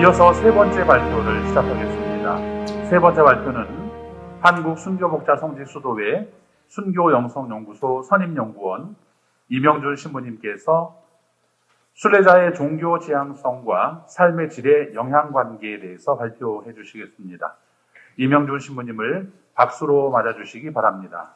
이어서 세 번째 발표를 시작하겠습니다. 세 번째 발표는 한국순교목자성지수도회 순교영성연구소 선임연구원 이명준 신부님께서 순례자의 종교 지향성과 삶의 질의 영향관계에 대해서 발표해 주시겠습니다. 이명준 신부님을 박수로 맞아주시기 바랍니다.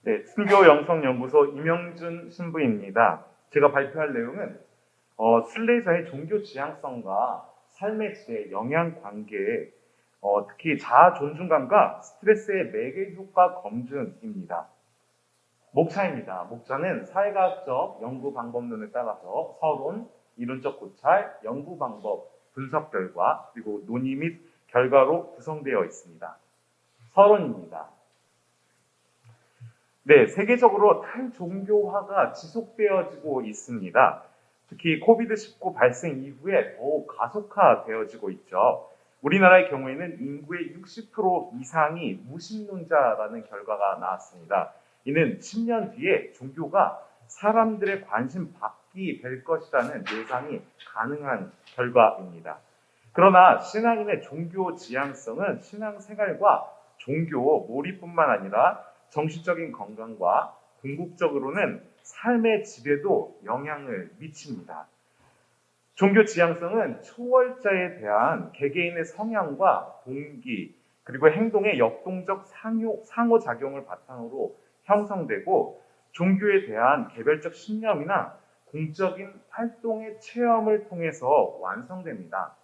네, 순교영성연구소 이명준 신부입니다. 제가 발표할 내용은 순례자의 종교 지향성과 삶의 질의 영향관계, 특히 자아 존중감과 스트레스의 매개 효과 검증입니다. 목차입니다. 목차는 사회과학적 연구 방법론에 따라서 서론, 이론적 고찰, 연구 방법, 분석 결과, 그리고 논의 및 결과로 구성되어 있습니다. 서론입니다. 네, 세계적으로 탈종교화가 지속되어지고 있습니다. 특히 코비드-19 발생 이후에 더욱 가속화되어지고 있죠. 우리나라의 경우에는 인구의 60% 이상이 무신론자라는 결과가 나왔습니다. 이는 10년 뒤에 종교가 사람들의 관심 밖이 될 것이라는 예상이 가능한 결과입니다. 그러나 신앙인의 종교 지향성은 신앙생활과 종교 몰입뿐만 아니라 정신적인 건강과 궁극적으로는 삶의 질에도 영향을 미칩니다. 종교 지향성은 초월자에 대한 개개인의 성향과 동기, 그리고 행동의 역동적 상호작용을 바탕으로 형성되고 종교에 대한 개별적 신념이나 공적인 활동의 체험을 통해서 완성됩니다.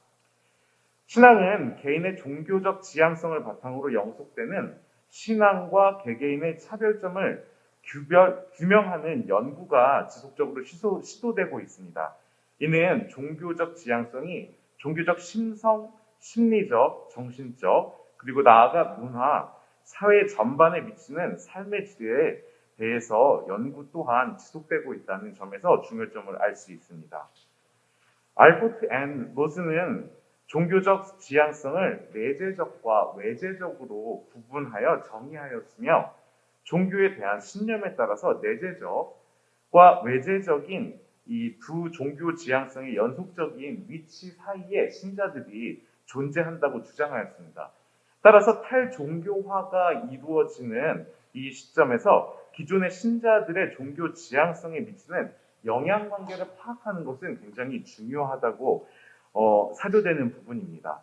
신앙은 개인의 종교적 지향성을 바탕으로 영속되는 신앙과 개개인의 차별점을 규명하는 연구가 지속적으로 시도되고 있습니다. 이는 종교적 지향성이 종교적 심성, 심리적, 정신적, 그리고 나아가 문화, 사회 전반에 미치는 삶의 질에 대해서 연구 또한 지속되고 있다는 점에서 중요점을 알 수 있습니다. 알포트 앤 로즈는 종교적 지향성을 내재적과 외재적으로 구분하여 정의하였으며 종교에 대한 신념에 따라서 내재적과 외재적인 이 두 종교 지향성의 연속적인 위치 사이에 신자들이 존재한다고 주장하였습니다. 따라서 탈종교화가 이루어지는 이 시점에서 기존의 신자들의 종교 지향성에 미치는 영향관계를 파악하는 것은 굉장히 중요하다고 사료되는 부분입니다.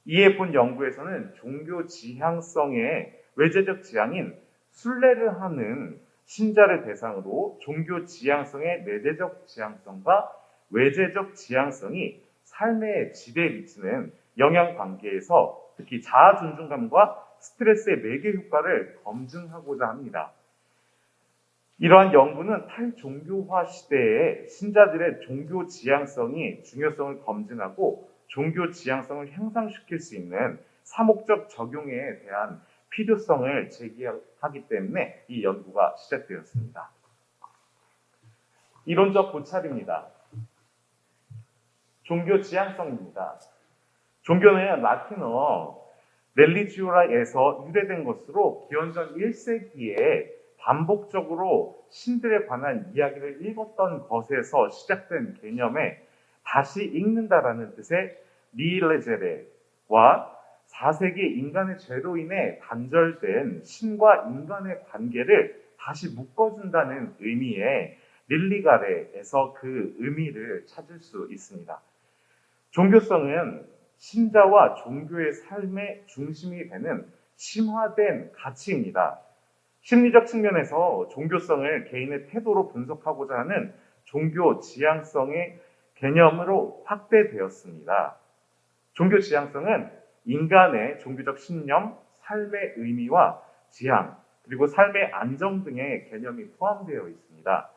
이에 본 연구에서는 종교 지향성의 외재적 지향인 순례를 하는 신자를 대상으로 종교 지향성의 내재적 지향성과 외재적 지향성이 삶의 질에 미치는 영향관계에서 특히 자아 존중감과 스트레스의 매개 효과를 검증하고자 합니다. 이러한 연구는 탈종교화 시대에 신자들의 종교 지향성이 중요성을 검증하고 종교 지향성을 향상시킬 수 있는 사목적 적용에 대한 필요성을 제기하기 때문에 이 연구가 시작되었습니다. 이론적 고찰입니다. 종교 지향성입니다. 종교는 라틴어 렐리지오라에서 유래된 것으로 기원전 1세기에 반복적으로 신들에 관한 이야기를 읽었던 것에서 시작된 개념에 다시 읽는다라는 뜻의 리레제레와 4세기 인간의 죄로 인해 단절된 신과 인간의 관계를 다시 묶어준다는 의미의 릴리가레에서 그 의미를 찾을 수 있습니다. 종교성은 신자와 종교의 삶의 중심이 되는 심화된 가치입니다. 심리적 측면에서 종교성을 개인의 태도로 분석하고자 하는 종교 지향성의 개념으로 확대되었습니다. 종교 지향성은 인간의 종교적 신념, 삶의 의미와 지향, 그리고 삶의 안정 등의 개념이 포함되어 있습니다.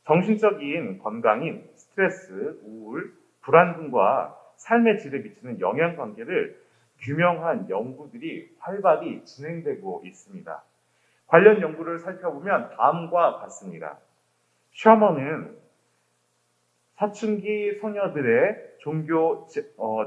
정신적인 건강인 스트레스, 우울, 불안 등과 삶의 질에 미치는 영향관계를 규명한 연구들이 활발히 진행되고 있습니다. 관련 연구를 살펴보면 다음과 같습니다. 셔먼은 사춘기 소녀들의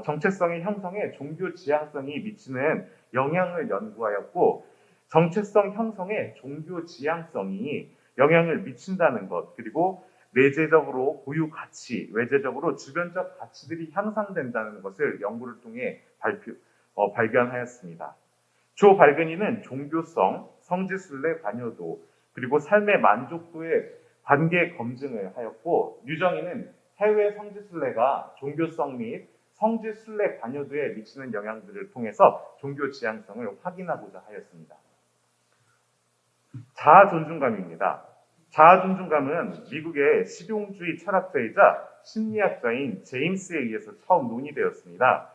정체성의 형성에 종교 지향성이 미치는 영향을 연구하였고, 정체성 형성에 종교 지향성이 영향을 미친다는 것, 그리고 내재적으로 고유 가치, 외재적으로 주변적 가치들이 향상된다는 것을 연구를 통해 발견하였습니다. 조 발근이는 종교성, 성지순례 관여도, 그리고 삶의 만족도의 관계 검증을 하였고, 유정희는 해외 성지순례가 종교성 및 성지순례 관여도에 미치는 영향들을 통해서 종교 지향성을 확인하고자 하였습니다. 자아 존중감입니다. 자아 존중감은 미국의 실용주의 철학자이자 심리학자인 제임스에 의해서 처음 논의되었습니다.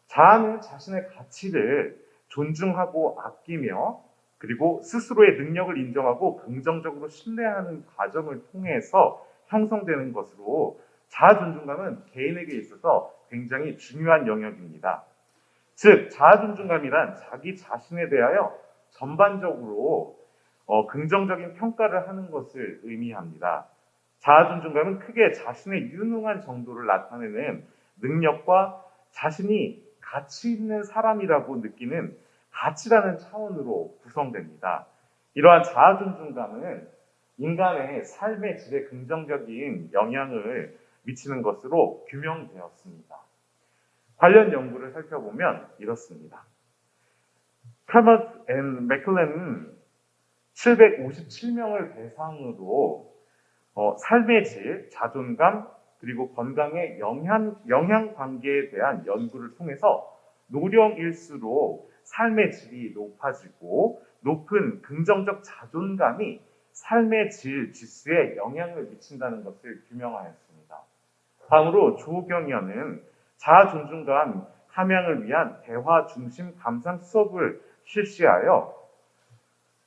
자아는 자신의 가치를 존중하고 아끼며, 그리고 스스로의 능력을 인정하고 긍정적으로 신뢰하는 과정을 통해서 형성되는 것으로, 자아 존중감은 개인에게 있어서 굉장히 중요한 영역입니다. 즉, 자아 존중감이란 자기 자신에 대하여 전반적으로 긍정적인 평가를 하는 것을 의미합니다. 자아 존중감은 크게 자신의 유능한 정도를 나타내는 능력과 자신이 가치 있는 사람이라고 느끼는 가치라는 차원으로 구성됩니다. 이러한 자아 존중감은 인간의 삶의 질에 긍정적인 영향을 미치는 것으로 규명되었습니다. 관련 연구를 살펴보면 이렇습니다. 칼버트 앤 맥클렌은 757명을 대상으로 삶의 질, 자존감, 그리고 건강의 영향 관계에 대한 연구를 통해서 노령일수록 삶의 질이 높아지고, 높은 긍정적 자존감이 삶의 질 지수에 영향을 미친다는 것을 규명하였습니다. 다음으로 조경현은 자아 존중감 함양을 위한 대화 중심 감상 수업을 실시하여,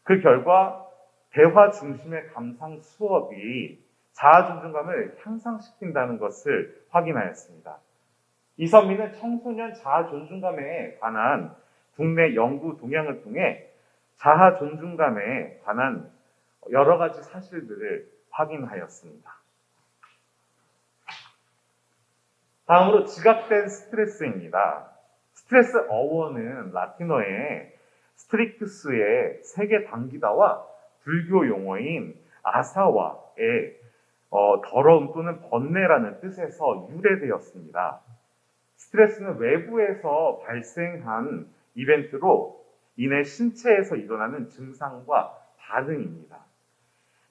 그 결과 대화 중심의 감상 수업이 자아 존중감을 향상시킨다는 것을 확인하였습니다. 이선미는 청소년 자아 존중감에 관한 국내 연구 동향을 통해 자아 존중감에 관한 여러 가지 사실들을 확인하였습니다. 다음으로 지각된 스트레스입니다. 스트레스 어원은 라틴어의 스트릭투스의 세계 당기다와 불교 용어인 아사와의 더러움 또는 번뇌라는 뜻에서 유래되었습니다. 스트레스는 외부에서 발생한 이벤트로 인해 신체에서 일어나는 증상과 반응입니다.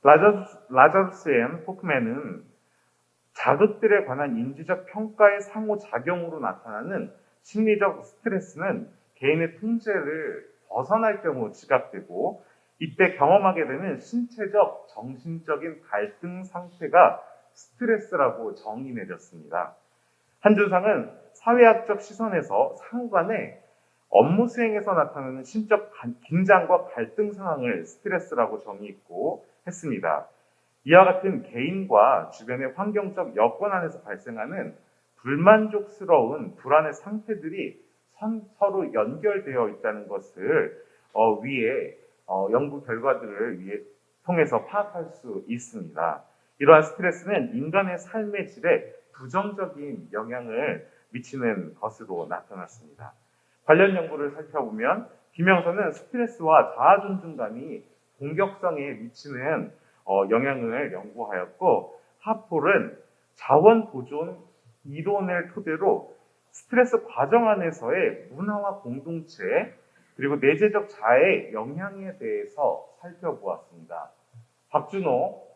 라자루스 앤 포크맨은 자극들에 관한 인지적 평가의 상호작용으로 나타나는 심리적 스트레스는 개인의 통제를 벗어날 경우 지각되고, 이때 경험하게 되는 신체적, 정신적인 갈등 상태가 스트레스라고 정의 내렸습니다. 한준상은 사회학적 시선에서 상관의 업무 수행에서 나타나는 심적 긴장과 갈등 상황을 스트레스라고 정의했고 했습니다. 이와 같은 개인과 주변의 환경적 여건 안에서 발생하는 불만족스러운 불안의 상태들이 서로 연결되어 있다는 것을 위에 연구 결과들을 통해서 파악할 수 있습니다. 이러한 스트레스는 인간의 삶의 질에 부정적인 영향을 미치는 것으로 나타났습니다. 관련 연구를 살펴보면 김영선은 스트레스와 자아 존중감이 공격성에 미치는 영향을 연구하였고, 하폴은 자원 보존 이론을 토대로 스트레스 과정 안에서의 문화와 공동체, 그리고 내재적 자아의 영향에 대해서 살펴보았습니다. 박준호,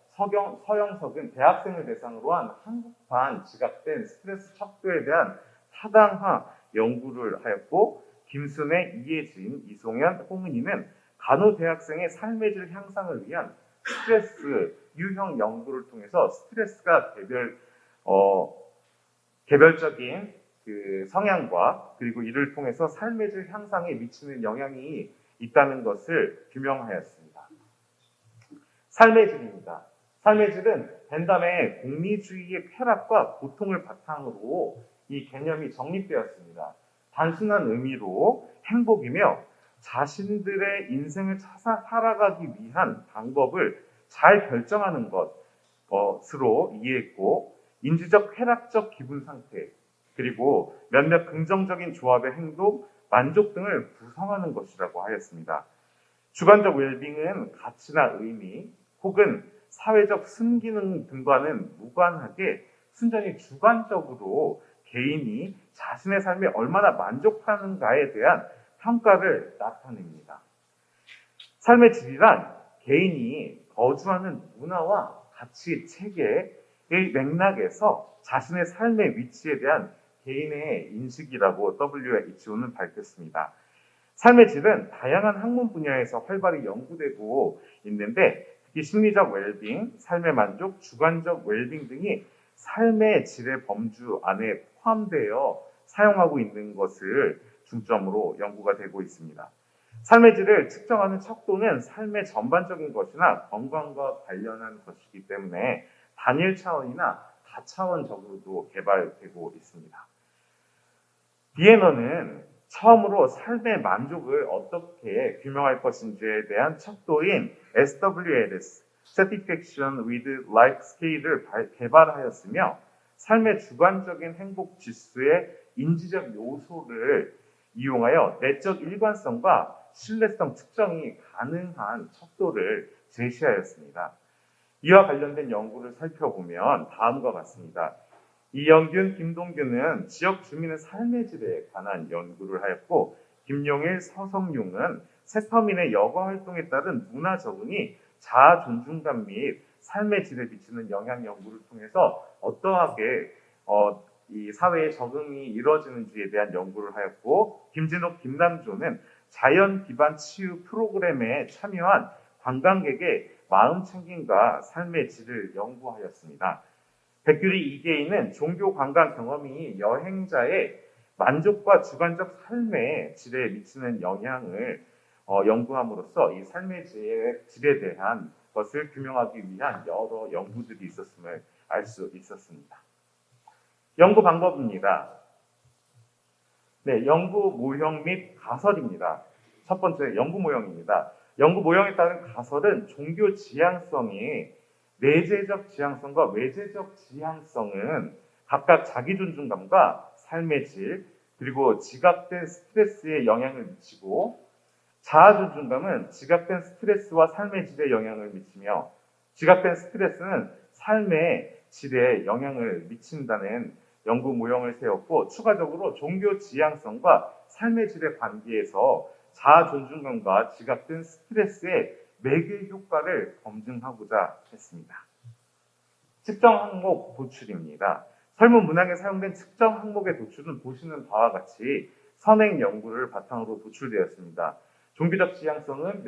서영석은 대학생을 대상으로 한 한국판 지각된 스트레스 척도에 대한 타당화 연구를 하였고, 김순애, 이혜진, 이송현, 홍은희는 간호대학생의 삶의 질 향상을 위한 스트레스 유형 연구를 통해서 스트레스가 개별적인 그 성향과, 그리고 이를 통해서 삶의 질 향상에 미치는 영향이 있다는 것을 규명하였습니다. 삶의 질입니다. 삶의 질은 벤담의 공리주의의 쾌락과 고통을 바탕으로 이 개념이 정립되었습니다. 단순한 의미로 행복이며 자신들의 인생을 살아가기 위한 방법을 잘 결정하는 것으로 이해했고, 인지적 쾌락적 기분 상태, 그리고 몇몇 긍정적인 조합의 행동, 만족 등을 구성하는 것이라고 하였습니다. 주관적 웰빙은 가치나 의미 혹은 사회적 순기능 등과는 무관하게 순전히 주관적으로 개인이 자신의 삶에 얼마나 만족하는가에 대한 평가를 나타냅니다. 삶의 질이란 개인이 거주하는 문화와 가치 체계의 맥락에서 자신의 삶의 위치에 대한 개인의 인식이라고 WHO는 밝혔습니다. 삶의 질은 다양한 학문 분야에서 활발히 연구되고 있는데 특히 심리적 웰빙, 삶의 만족, 주관적 웰빙 등이 삶의 질의 범주 안에 포함되어 사용하고 있는 것을 중점으로 연구가 되고 있습니다. 삶의 질을 측정하는 척도는 삶의 전반적인 것이나 건강과 관련한 것이기 때문에 단일 차원이나 다차원적으로도 개발되고 있습니다. 비에너는 처음으로 삶의 만족을 어떻게 규명할 것인지에 대한 척도인 SWLS, Satisfaction with Life Scale을 개발하였으며 삶의 주관적인 행복 지수의 인지적 요소를 이용하여 내적 일관성과 신뢰성 측정이 가능한 척도를 제시하였습니다. 이와 관련된 연구를 살펴보면 다음과 같습니다. 이영균, 김동균은 지역 주민의 삶의 질에 관한 연구를 하였고 김용일, 서성용은 세터민의 여가 활동에 따른 문화 적응이 자아 존중감 및 삶의 질에 미치는 영향 연구를 통해서 어떠하게 이 사회의 적응이 이루어지는지에 대한 연구를 하였고 김진욱, 김남조는 자연 기반 치유 프로그램에 참여한 관광객의 마음 챙김과 삶의 질을 연구하였습니다. 백규리 이계인은 종교 관광 경험이 여행자의 만족과 주관적 삶의 질에 미치는 영향을 연구함으로써 이 삶의 질에 대한 것을 규명하기 위한 여러 연구들이 있었음을 알 수 있었습니다. 연구 방법입니다. 네, 연구 모형 및 가설입니다. 첫 번째 연구 모형입니다. 연구 모형에 따른 가설은 종교 지향성이 내재적 지향성과 외재적 지향성은 각각 자기 존중감과 삶의 질, 그리고 지각된 스트레스에 영향을 미치고 자아 존중감은 지각된 스트레스와 삶의 질에 영향을 미치며 지각된 스트레스는 삶의 질에 영향을 미친다는 연구 모형을 세웠고 추가적으로 종교 지향성과 삶의 질의 관계에서 자아 존중감과 지각된 스트레스의 매개 효과를 검증하고자 했습니다. 측정 항목 도출입니다. 설문 문항에 사용된 측정 항목의 도출은 보시는 바와 같이 선행 연구를 바탕으로 도출되었습니다. 종교적 지향성은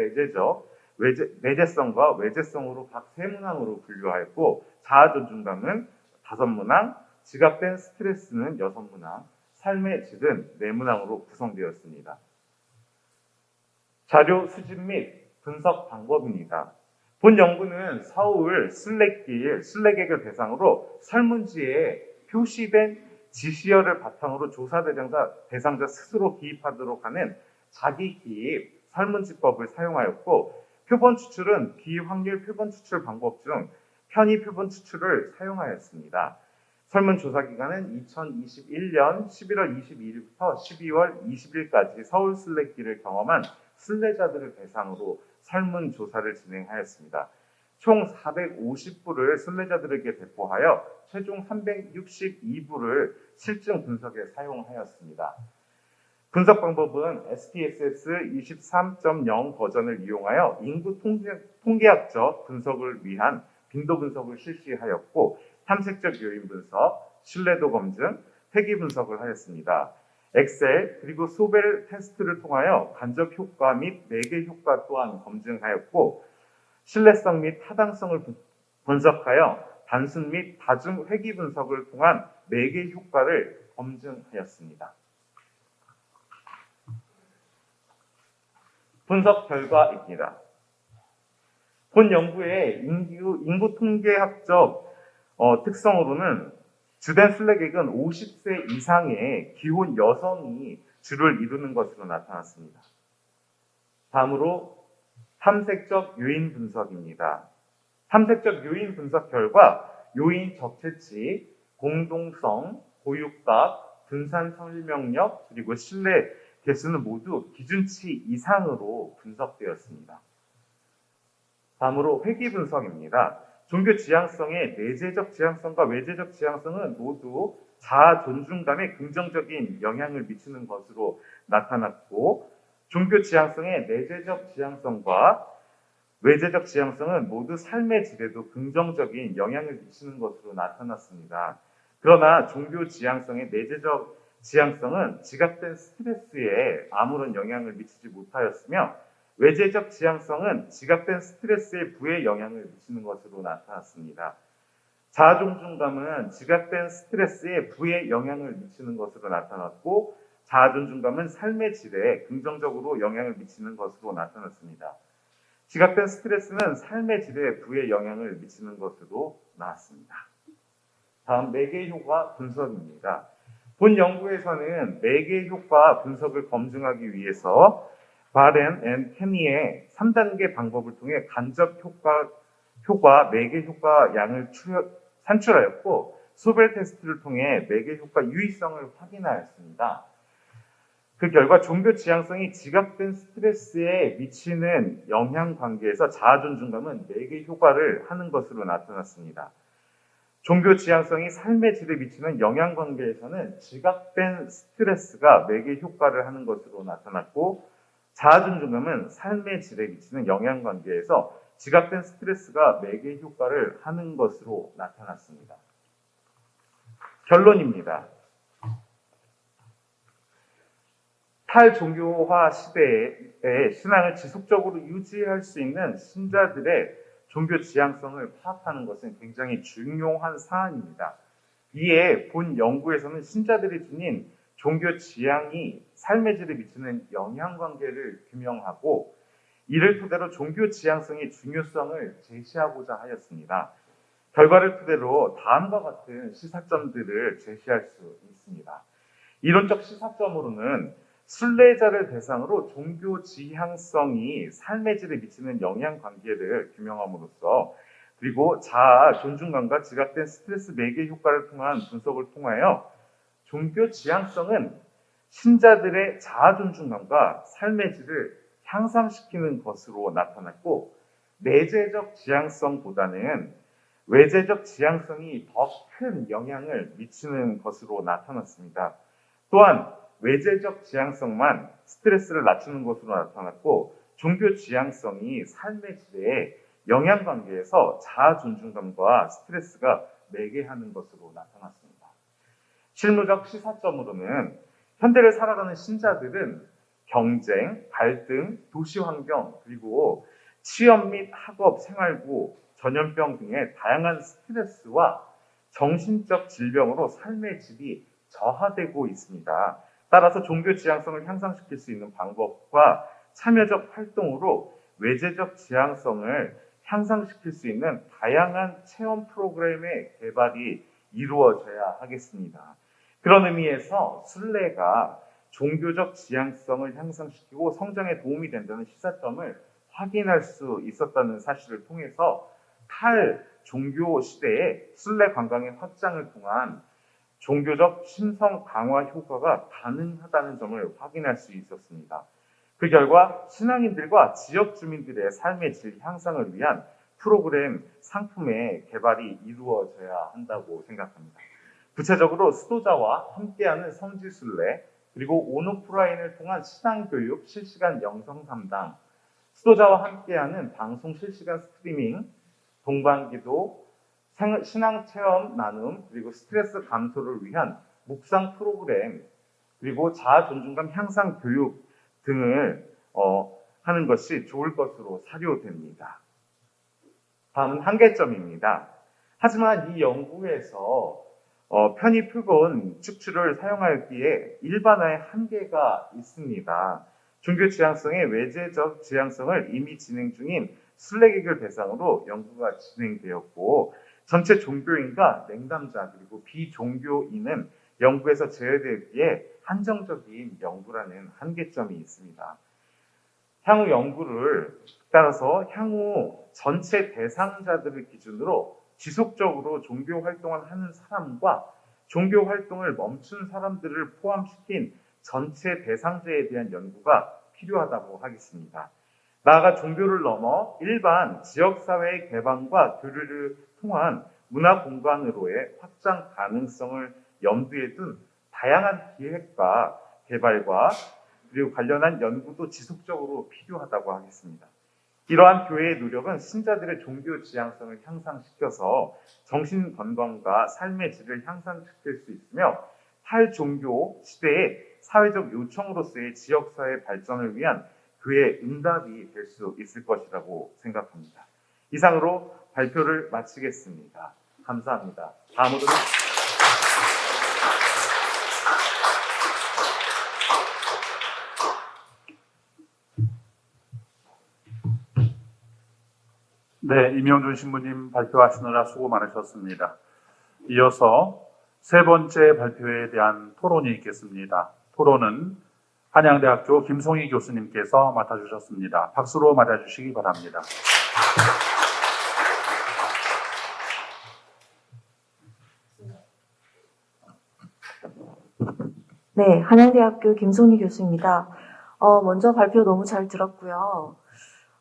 내재성과 외재성으로 각 3문항으로 분류하였고 자아 존중감은 5문항, 지각된 스트레스는 6문항, 삶의 질은 4문항으로 구성되었습니다. 자료 수집 및 분석 방법입니다. 본 연구는 서울 순례객을 대상으로 설문지에 표시된 지시어를 바탕으로 조사 대상자 스스로 기입하도록 하는 자기 기입 설문지법을 사용하였고 표본 추출은 비확률 표본 추출 방법 중 편의 표본 추출을 사용하였습니다. 설문 조사 기간은 2021년 11월 22일부터 12월 20일까지 서울 순례길을 경험한 순례자들을 대상으로 설문 조사를 진행하였습니다. 총 450부를 순례자들에게 배포하여 최종 362부를 실증 분석에 사용하였습니다. 분석 방법은 SPSS 23.0 버전을 이용하여 인구 통계학적 분석을 위한 빈도 분석을 실시하였고 탐색적 요인 분석, 신뢰도 검증, 회귀 분석을 하였습니다. 엑셀 그리고 소벨 테스트를 통하여 간접 효과 및 매개 효과 또한 검증하였고 신뢰성 및 타당성을 분석하여 단순 및 다중 회귀 분석을 통한 매개 효과를 검증하였습니다. 분석 결과입니다. 본 연구의 인구 통계학적 특성으로는 주된 순례객은 50세 이상의 기혼 여성이 주를 이루는 것으로 나타났습니다. 다음으로 탐색적 요인 분석입니다. 탐색적 요인 분석 결과 요인 적체치, 공동성, 고육각, 분산 설명력, 그리고 신뢰 개수는 모두 기준치 이상으로 분석되었습니다. 다음으로 회귀 분석입니다. 종교 지향성의 내재적 지향성과 외재적 지향성은 모두 자아 존중감에 긍정적인 영향을 미치는 것으로 나타났고, 종교 지향성의 내재적 지향성과 외재적 지향성은 모두 삶의 질에도 긍정적인 영향을 미치는 것으로 나타났습니다. 그러나 종교 지향성의 내재적 지향성은 지각된 스트레스에 아무런 영향을 미치지 못하였으며, 외재적 지향성은 지각된 스트레스에 부의 영향을 미치는 것으로 나타났습니다. 자아 존중감은 지각된 스트레스에 부의 영향을 미치는 것으로 나타났고, 자아 존중감은 삶의 질에 긍정적으로 영향을 미치는 것으로 나타났습니다. 지각된 스트레스는 삶의 질에 부의 영향을 미치는 것으로 나왔습니다. 다음 매개 효과 분석입니다. 본 연구에서는 매개 효과 분석을 검증하기 위해서 바렌 앤 케니의 3단계 방법을 통해 간접 효과, 매개 효과 양을 산출하였고, 소벨 테스트를 통해 매개 효과 유의성을 확인하였습니다. 그 결과 종교 지향성이 지각된 스트레스에 미치는 영향 관계에서 자아 존중감은 매개 효과를 하는 것으로 나타났습니다. 종교 지향성이 삶의 질에 미치는 영향 관계에서는 지각된 스트레스가 매개 효과를 하는 것으로 나타났고, 자아 존중감은 삶의 질에 미치는 영향 관계에서 지각된 스트레스가 매개 효과를 하는 것으로 나타났습니다. 결론입니다. 탈종교화 시대에 신앙을 지속적으로 유지할 수 있는 신자들의 종교 지향성을 파악하는 것은 굉장히 중요한 사안입니다. 이에 본 연구에서는 신자들이 지닌 종교 지향이 삶의 질에 미치는 영향관계를 규명하고, 이를 토대로 종교 지향성의 중요성을 제시하고자 하였습니다. 결과를 토대로 다음과 같은 시사점들을 제시할 수 있습니다. 이론적 시사점으로는 순례자를 대상으로 종교 지향성이 삶의 질에 미치는 영향관계를 규명함으로써, 그리고 자아 존중감과 지각된 스트레스 매개 효과를 통한 분석을 통하여 종교 지향성은 신자들의 자아 존중감과 삶의 질을 향상시키는 것으로 나타났고, 내재적 지향성보다는 외재적 지향성이 더 큰 영향을 미치는 것으로 나타났습니다. 또한 외재적 지향성만 스트레스를 낮추는 것으로 나타났고, 종교 지향성이 삶의 질에 영향관계에서 자아 존중감과 스트레스가 매개하는 것으로 나타났습니다. 실무적 시사점으로는 현대를 살아가는 신자들은 경쟁, 갈등, 도시환경, 그리고 취업 및 학업, 생활고, 전염병 등의 다양한 스트레스와 정신적 질병으로 삶의 질이 저하되고 있습니다. 따라서 종교 지향성을 향상시킬 수 있는 방법과 참여적 활동으로 외재적 지향성을 향상시킬 수 있는 다양한 체험 프로그램의 개발이 이루어져야 하겠습니다. 그런 의미에서 순례가 종교적 지향성을 향상시키고 성장에 도움이 된다는 시사점을 확인할 수 있었다는 사실을 통해서 탈종교 시대에 순례 관광의 확장을 통한 종교적 신성 강화 효과가 가능하다는 점을 확인할 수 있었습니다. 그 결과 신앙인들과 지역 주민들의 삶의 질 향상을 위한 프로그램, 상품의 개발이 이루어져야 한다고 생각합니다. 구체적으로 수도자와 함께하는 성지순례, 그리고 온오프라인을 통한 신앙교육, 실시간 영상 담당, 수도자와 함께하는 방송 실시간 스트리밍, 동반기도, 신앙체험 나눔, 그리고 스트레스 감소를 위한 묵상 프로그램, 그리고 자아 존중감 향상 교육 등을 하는 것이 좋을 것으로 사료됩니다. 다음은 한계점입니다. 하지만 이 연구에서 편의 표본 축출을 사용하기에 일반화의 한계가 있습니다. 종교 지향성의 외재적 지향성을 이미 진행 중인 순례객을 대상으로 연구가 진행되었고, 전체 종교인과 냉담자 그리고 비종교인은 연구에서 제외되기에 한정적인 연구라는 한계점이 있습니다. 향후 연구를 따라서 향후 전체 대상자들을 기준으로 지속적으로 종교 활동을 하는 사람과 종교 활동을 멈춘 사람들을 포함시킨 전체 대상자에 대한 연구가 필요하다고 하겠습니다. 나아가 종교를 넘어 일반 지역사회의 개방과 교류를 통한 문화 공간으로의 확장 가능성을 염두에 둔 다양한 기획과 개발과 그리고 관련한 연구도 지속적으로 필요하다고 하겠습니다. 이러한 교회의 노력은 신자들의 종교 지향성을 향상시켜서 정신 건강과 삶의 질을 향상시킬 수 있으며 탈종교 시대의 사회적 요청으로서의 지역사회 발전을 위한 교회의 응답이 될 수 있을 것이라고 생각합니다. 이상으로 발표를 마치겠습니다. 감사합니다. 다음으로는 네, 임영준 신부님 발표하시느라 수고 많으셨습니다. 이어서 세 번째 발표에 대한 토론이 있겠습니다. 토론은 한양대학교 김송희 교수님께서 맡아주셨습니다. 박수로 맞아주시기 바랍니다. 네, 한양대학교 김송희 교수입니다. 먼저 발표 너무 잘 들었고요.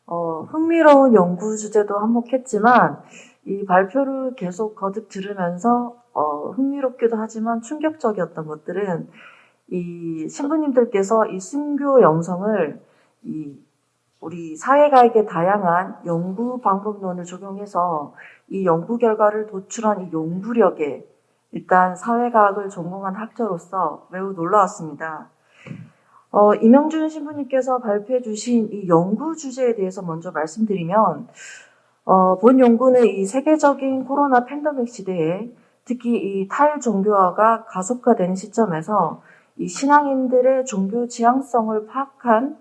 흥미로운 연구 주제도 한몫했지만 이 발표를 계속 거듭 들으면서 흥미롭기도 하지만 충격적이었던 것들은 이 신부님들께서 이 순교 영성을 우리 사회가에게 다양한 연구 방법론을 적용해서 이 연구 결과를 도출한 이 연구력에 일단 사회과학을 전공한 학자로서 매우 놀라웠습니다. 임영준 신부님께서 발표해 주신 이 연구 주제에 대해서 먼저 말씀드리면 본 연구는 이 세계적인 코로나 팬데믹 시대에 특히 이 탈종교화가 가속화되는 시점에서 이 신앙인들의 종교 지향성을 파악한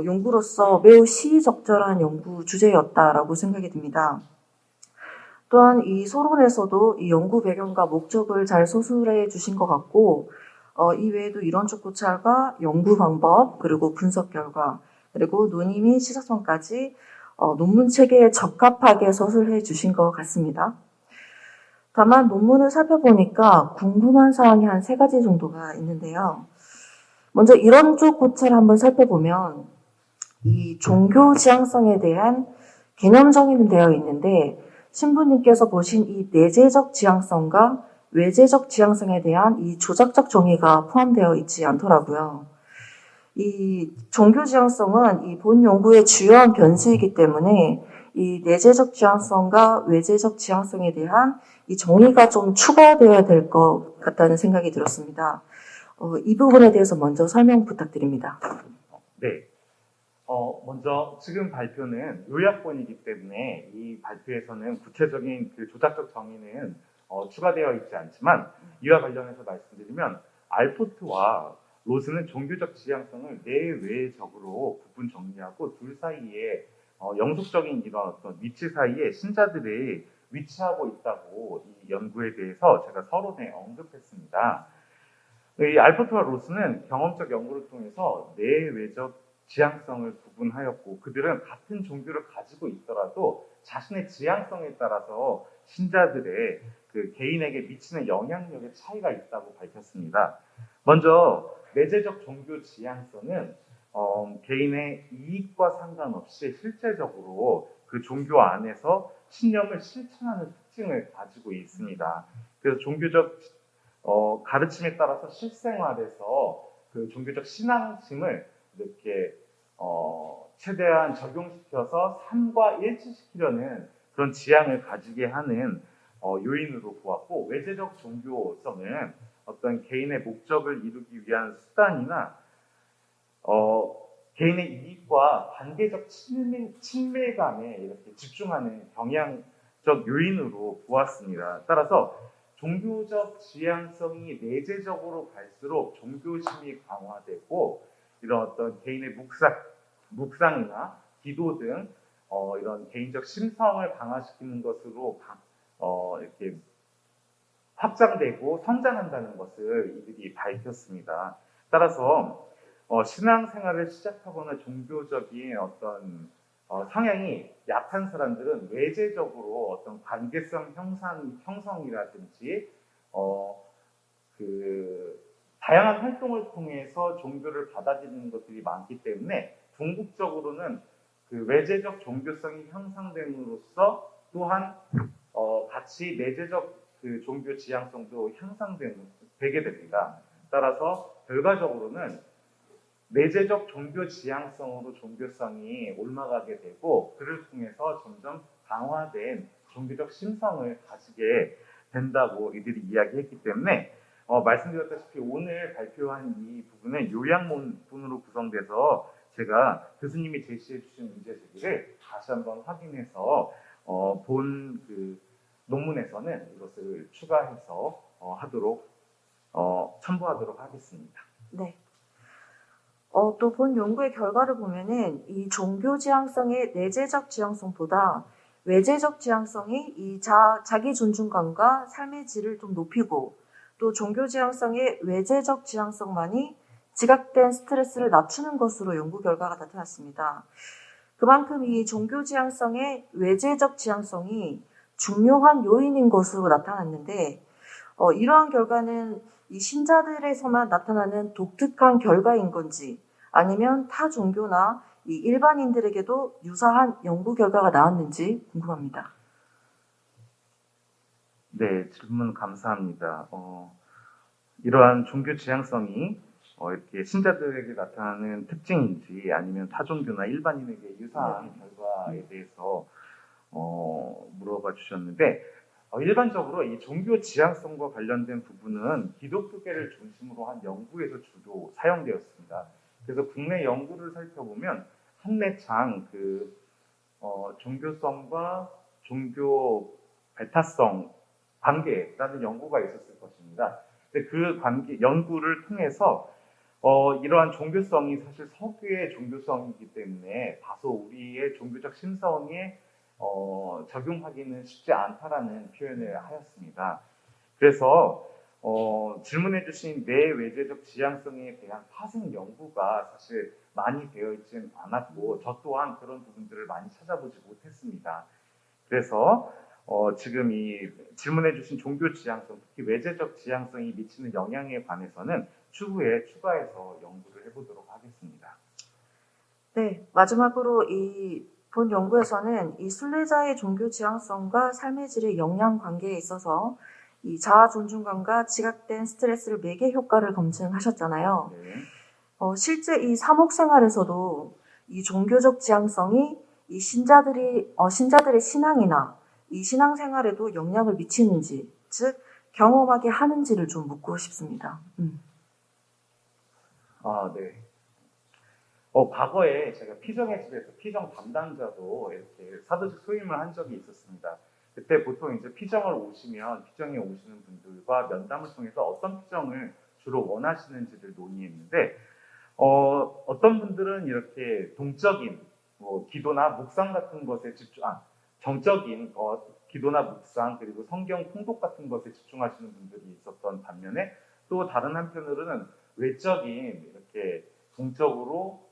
연구로서 매우 시의적절한 연구 주제였다라고 생각이 듭니다. 또한 이 소론에서도 이 연구 배경과 목적을 잘 소술해 주신 것 같고 이 외에도 이론적 고찰과 연구 방법 그리고 분석 결과 그리고 논의 및 시사성까지 논문 체계에 적합하게 서술해 주신 것 같습니다. 다만 논문을 살펴보니까 궁금한 사항이 한 3가지 정도가 있는데요. 먼저 이론적 고찰을 한번 살펴보면 이 종교 지향성에 대한 개념 정의는 되어 있는데 신부님께서 보신 이 내재적 지향성과 외재적 지향성에 대한 이 조작적 정의가 포함되어 있지 않더라고요. 이 종교 지향성은 이 본 연구의 주요한 변수이기 때문에 이 내재적 지향성과 외재적 지향성에 대한 이 정의가 좀 추가되어야 될 것 같다는 생각이 들었습니다. 이 부분에 대해서 먼저 설명 부탁드립니다. 네. 먼저 지금 발표는 요약본이기 때문에 이 발표에서는 구체적인 그 조작적 정의는 추가되어 있지 않지만 이와 관련해서 말씀드리면 알포트와 로스는 종교적 지향성을 내외적으로 구분 정리하고 둘 사이에 영속적인 이런 어떤 위치 사이에 신자들이 위치하고 있다고 이 연구에 대해서 제가 서론에 언급했습니다. 이 알포트와 로스는 경험적 연구를 통해서 내외적 지향성을 구분하였고 그들은 같은 종교를 가지고 있더라도 자신의 지향성에 따라서 신자들의 그 개인에게 미치는 영향력의 차이가 있다고 밝혔습니다. 먼저 내재적 종교 지향성은 개인의 이익과 상관없이 실제적으로 그 종교 안에서 신념을 실천하는 특징을 가지고 있습니다. 그래서 종교적 가르침에 따라서 실생활에서 그 종교적 신앙심을 이렇게 최대한 적용시켜서 삶과 일치시키려는 그런 지향을 가지게 하는 요인으로 보았고 외재적 종교성은 어떤 개인의 목적을 이루기 위한 수단이나 개인의 이익과 관계적 친밀감에 이렇게 집중하는 경향적 요인으로 보았습니다. 따라서 종교적 지향성이 내재적으로 갈수록 종교심이 강화되고 이런 어떤 개인의 묵상이나 기도 등 이런 개인적 심성을 강화시키는 것으로 이렇게 확장되고 성장한다는 것을 이들이 밝혔습니다. 따라서 신앙생활을 시작하거나 종교적인 어떤 성향이 약한 사람들은 외제적으로 어떤 관계성 형성이라든지 다양한 활동을 통해서 종교를 받아들이는 것들이 많기 때문에 궁극적으로는 그 외제적 종교성이 향상됨으로써 또한 같이 내재적 그 종교 지향성도 향상되게 됩니다. 따라서 결과적으로는 내재적 종교 지향성으로 종교성이 올라가게 되고 그를 통해서 점점 강화된 종교적 심성을 가지게 된다고 이들이 이야기했기 때문에 말씀드렸다시피 오늘 발표한 이 부분은 요약문으로 구성돼서 제가 교수님이 제시해 주신 문제 제기를 다시 한번 확인해서 본 그 논문에서는 이것을 추가해서 첨부하도록 하겠습니다. 네. 또 본 연구의 결과를 보면은 이 종교 지향성의 내재적 지향성보다 외재적 지향성이 이 자기 존중감과 삶의 질을 좀 높이고 또 종교 지향성의 외재적 지향성만이 지각된 스트레스를 낮추는 것으로 연구 결과가 나타났습니다. 그만큼 이 종교 지향성의 외재적 지향성이 중요한 요인인 것으로 나타났는데 이러한 결과는 이 신자들에서만 나타나는 독특한 결과인 건지 아니면 타 종교나 이 일반인들에게도 유사한 연구 결과가 나왔는지 궁금합니다. 네, 질문 감사합니다. 이러한 종교 지향성이 이렇게 신자들에게 나타나는 특징인지 아니면 타 종교나 일반인에게 유사한 결과에 대해서 물어봐 주셨는데 일반적으로 이 종교 지향성과 관련된 부분은 기독교계를 중심으로 한 연구에서 주로 사용되었습니다. 그래서 국내 연구를 살펴보면 한내창 종교성과 종교 배타성 관계라는 연구가 있었을 것입니다. 근데 그 연구를 통해서 이러한 종교성이 사실 석유의 종교성이기 때문에 다소 우리의 종교적 심성에 적용하기는 쉽지 않다라는 표현을 하였습니다. 그래서 질문해 주신 내외재적 지향성에 대한 파생 연구가 사실 많이 되어 있지는 않았고 저 또한 그런 부분들을 많이 찾아보지 못했습니다. 그래서 지금 이 질문해 주신 종교 지향성, 특히 외재적 지향성이 미치는 영향에 관해서는 추후에 추가해서 연구를 해보도록 하겠습니다. 네, 마지막으로 본 연구에서는 이 순례자의 종교 지향성과 삶의 질의 영향 관계에 있어서 이 자아 존중감과 지각된 스트레스를 매개 효과를 검증하셨잖아요. 네. 실제 이 사목 생활에서도 이 종교적 지향성이 이 신자들의 신앙이나 이 신앙 생활에도 영향을 미치는지, 즉 경험하게 하는지를 좀 묻고 싶습니다. 네. 과거에 제가 피정의 집에서 피정 담당자도 이렇게 사도직 소임을 한 적이 있었습니다. 그때 보통 이제 피정에 오시는 분들과 면담을 통해서 어떤 피정을 주로 원하시는지를 논의했는데, 어떤 분들은 이렇게 동적인 기도나 묵상 같은 것에 정적인 기도나 묵상 그리고 성경 통독 같은 것에 집중하시는 분들이 있었던 반면에 또 다른 한편으로는 외적인 이렇게 동적으로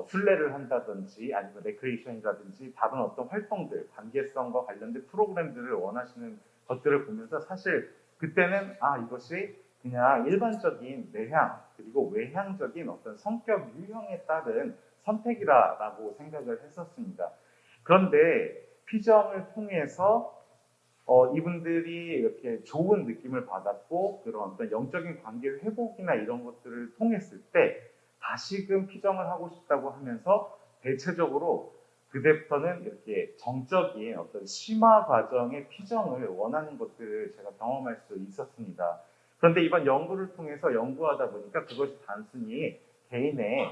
순례를 한다든지 아니면 레크레이션이라든지 다른 어떤 활동들, 관계성과 관련된 프로그램들을 원하시는 것들을 보면서 사실 그때는 이것이 그냥 일반적인 내향 그리고 외향적인 어떤 성격 유형에 따른 선택이라고 생각을 했었습니다. 그런데 피정을 통해서 이분들이 이렇게 좋은 느낌을 받았고 그런 어떤 영적인 관계 회복이나 이런 것들을 통했을 때 다시금 피정을 하고 싶다고 하면서 대체적으로 그때부터는 이렇게 정적인 어떤 심화 과정의 피정을 원하는 것들을 제가 경험할 수 있었습니다. 그런데 이번 연구를 통해서 연구하다 보니까 그것이 단순히 개인의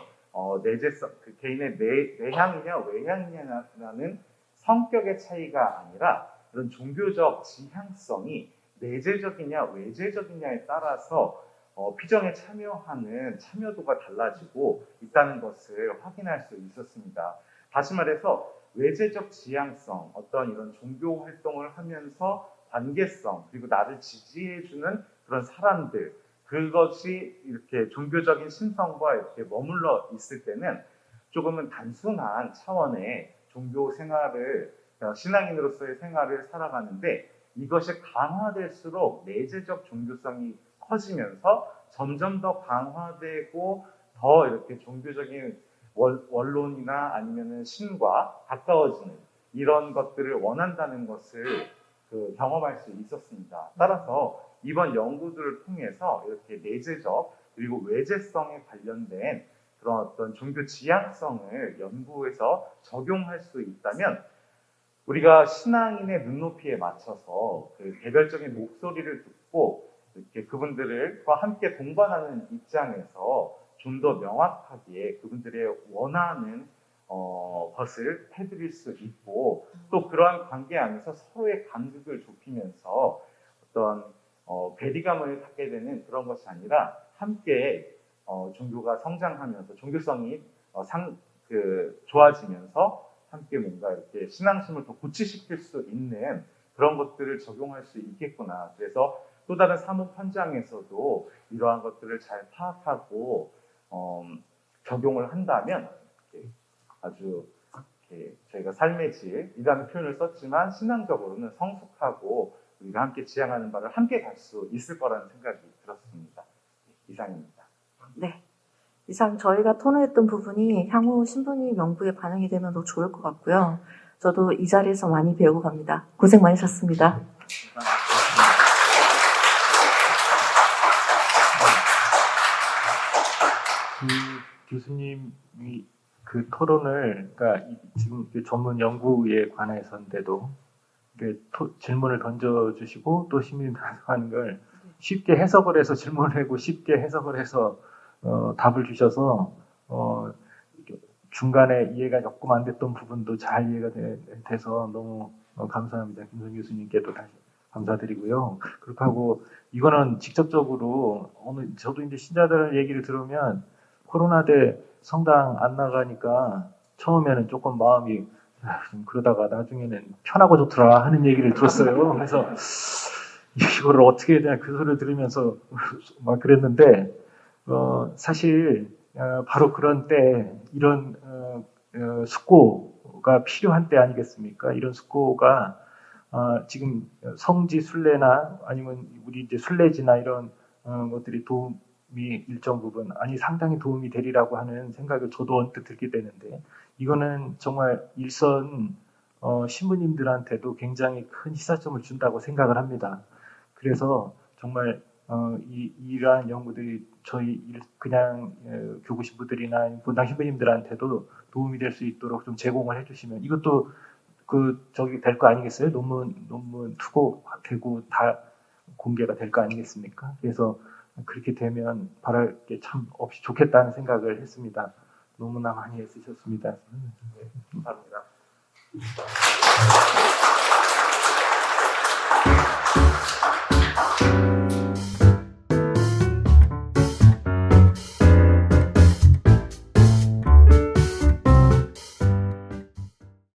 내재성, 개인의 내향이냐 외향이냐라는 성격의 차이가 아니라 그런 종교적 지향성이 내재적이냐 외재적이냐에 따라서 피정에 참여하는 참여도가 달라지고 있다는 것을 확인할 수 있었습니다. 다시 말해서 외재적 지향성, 어떤 이런 종교 활동을 하면서 관계성, 그리고 나를 지지해주는 그런 사람들, 그것이 이렇게 종교적인 심성과 이렇게 머물러 있을 때는 조금은 단순한 차원의 종교 생활을 신앙인으로서의 생활을 살아가는데 이것이 강화될수록 내재적 종교성이 커지면서 점점 더 강화되고 더 이렇게 종교적인 원론이나 아니면은 신과 가까워지는 이런 것들을 원한다는 것을 경험할 수 있었습니다. 따라서 이번 연구들을 통해서 이렇게 내재적 그리고 외재성에 관련된 그런 어떤 종교 지향성을 연구해서 적용할 수 있다면 우리가 신앙인의 눈높이에 맞춰서 그 개별적인 목소리를 듣고 이렇게 그분들과 함께 동반하는 입장에서 좀 더 명확하게 그분들의 원하는 것을 해드릴 수 있고 또 그러한 관계 안에서 서로의 간극을 좁히면서 어떤 괴리감을 갖게 되는 그런 것이 아니라 함께 종교가 성장하면서 종교성이 좋아지면서 함께 뭔가 이렇게 신앙심을 더 고취시킬 수 있는 그런 것들을 적용할 수 있겠구나. 그래서 또 다른 사목 현장에서도 이러한 것들을 잘 파악하고 적용을 한다면 아주 이렇게 저희가 삶의 질이라는 표현을 썼지만 신앙적으로는 성숙하고 우리가 함께 지향하는 바를 함께 갈 수 있을 거라는 생각이 들었습니다. 이상입니다. 네. 이상 저희가 토론했던 부분이 향후 신부님 연구에 반영이 되면 더 좋을 것 같고요. 저도 이 자리에서 많이 배우고 갑니다. 고생 많으셨습니다. 교수님이 그 토론을, 그러니까 지금 전문 연구에 관해서인데도 질문을 던져주시고 또 시민이 하는 걸 쉽게 해석을 해서 질문을 하고 쉽게 해석을 해서 답을 주셔서 중간에 이해가 조금 안 됐던 부분도 잘 이해가 돼서 너무 감사합니다. 김선 교수님께도 다시 감사드리고요. 그렇게 하고 이거는 직접적으로 저도 이제 신자들 얘기를 들으면 코로나 때 성당 안 나가니까 처음에는 조금 마음이 좀 그러다가 나중에는 편하고 좋더라 하는 얘기를 들었어요. 그래서 이거를 어떻게 해야 되나 그 소리를 들으면서 막 그랬는데 사실 바로 그런 때 이런 숙고가 필요한 때 아니겠습니까? 이런 숙고가 지금 성지 순례나 아니면 우리 이제 순례지나 이런 것들이 도움이 일정 부분 상당히 도움이 되리라고 하는 생각을 저도 언뜻 들게 되는데 이거는 정말 일선 신부님들한테도 굉장히 큰 희사점을 준다고 생각을 합니다. 그래서 정말 이러한 연구들이 저희 그냥 교구 신부들이나 본당 신부님들한테도 도움이 될 수 있도록 좀 제공을 해주시면 이것도 될 거 아니겠어요? 논문 투고되고 다 공개가 될 거 아니겠습니까? 그래서 그렇게 되면 바랄 게 참 없이 좋겠다는 생각을 했습니다. 너무나 많이 애쓰셨습니다. 네, 감사합니다.